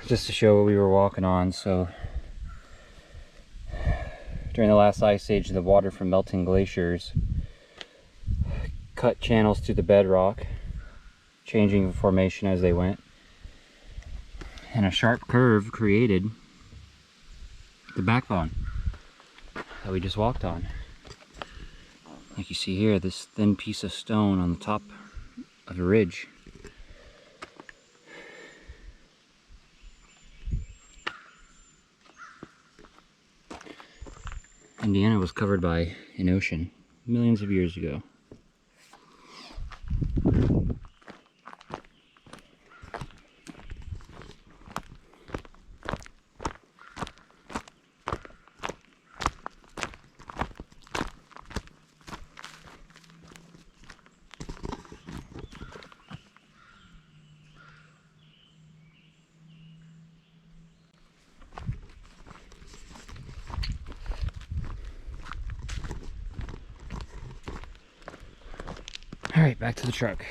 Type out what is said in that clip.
just to show what we were walking on. So during the last ice age, the water from melting glaciers cut channels through the bedrock, changing formation as they went, and a sharp curve created the backbone that we just walked on. Like you see here, this thin piece of stone on the top of a ridge. Indiana was covered by an ocean millions of years ago. All right, back to the truck.